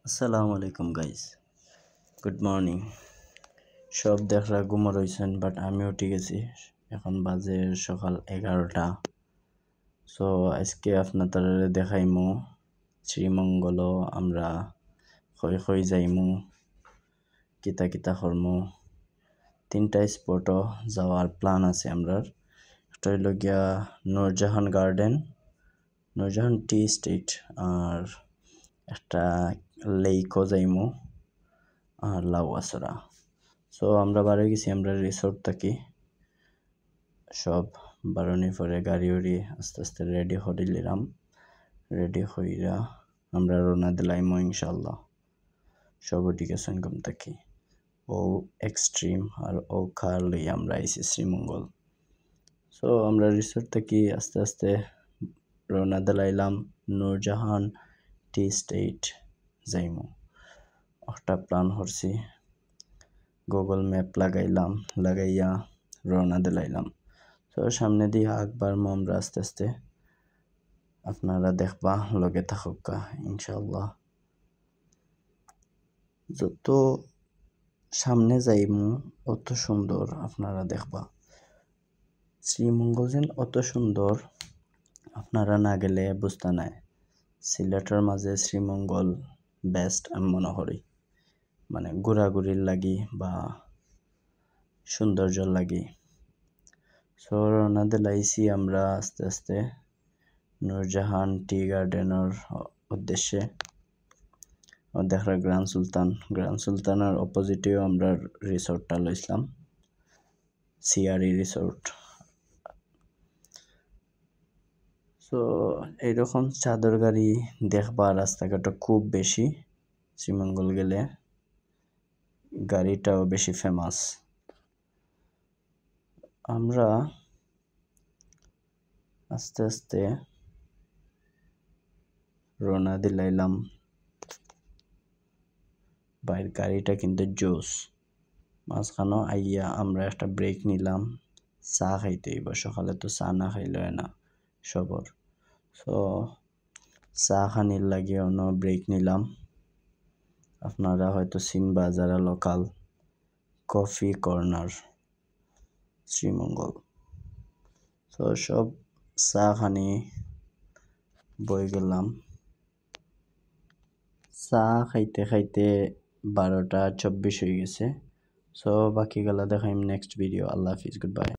আসসালামু আলাইকুম guys, good morning. সব দেখরা ঘুমো রয়েছেন, বাট আমিও ঠিক আছি। এখন বাজে সকাল 11টা। সো আজকে আপনাদের দেখাইমু শ্রীমঙ্গল আমরা কই কই যাইমু, কিতা কিতা করমু। 3টা স্পটও যাওয়ার প্ল্যান আছে আমরা। একটা হইল গিয়া নূরজাহান গার্ডেন, নূরজাহান টি স্টেট, আর একটা লেকও যাইমু, আর লাউয়াছড়া। সো আমরা বাড়ি গেছি, আমরা রিসোর্ট থাকি। সব বারণের পরে গাড়ি উড়ি আস্তে আস্তে রেডি হইলাম। রেডি হইরা আমরা রওনা দিলাইমু ইনশাল্লাহ। সব ঠিক আছে ঘুম থাকি। ও এক্সট্রিম আর ও কার লই আমরা আইছি শ্রীমঙ্গল। সো আমরা রিসোর্ট থেকে আস্তে আস্তে রওনা দিলাইলাম নূরজাহান টি স্টেট যাইমু। একটা প্ল্যান করছি, গুগল ম্যাপ লাগাইয়া রওনা দিলাইলাম। তো সামনে দিয়ে আকবার আমরা আস্তে আস্তে, আপনারা দেখবা, লগে থাকুকা ইনশাল্লাহ। যত সামনে যাইমু অত সুন্দর আপনারা দেখবা। শ্রীমঙ্গল যেন অত সুন্দর, আপনারা না গেলে বুঝতে নাই। সিলেটের মাঝে শ্রীমঙ্গল বেস্ট আমি মনে করি, মানে ঘোরাঘুরির লাগি বা সৌন্দর্য লাগি। সো রওনা দিলাইছি আমরা আস্তে আস্তে নূরজাহান টি গার্ডেনের উদ্দেশ্যে। দেখরা গ্র্যান্ড সুলতানের অপোজিটেও আমরা রিসোর্টটা লইছিলাম, সিআরই রিসোর্ট। সো এইরকম চাদর গাড়ি দেখবা রাস্তাঘাটও খুব বেশি। শ্রীমঙ্গল গেলে গাড়িটাও বেশি ফেমাস। আমরা আস্তে আস্তে রওনা দিলাইলাম। বাইরের গাড়িটা কিন্তু জোস। মাঝখানেও আইয়া আমরা একটা ব্রেক নিলাম, চা খাইতে হইব। সকালে তো চা না খাইলে হয় না সবর। সো চা খানির লাগে অন্য ব্রেক নিলাম। আপনারা হয়তো চিনবা যারা লোকাল, কফি কর্নার শ্রীমঙ্গল। তো সব চা খানি বই গেলাম। চা খাইতে খাইতে 12টা 24 হয়ে গেছে। সো বাকি গেলা দেখাইম নেক্সট ভিডিও। আল্লাহ হাফিজ, গুড বাই।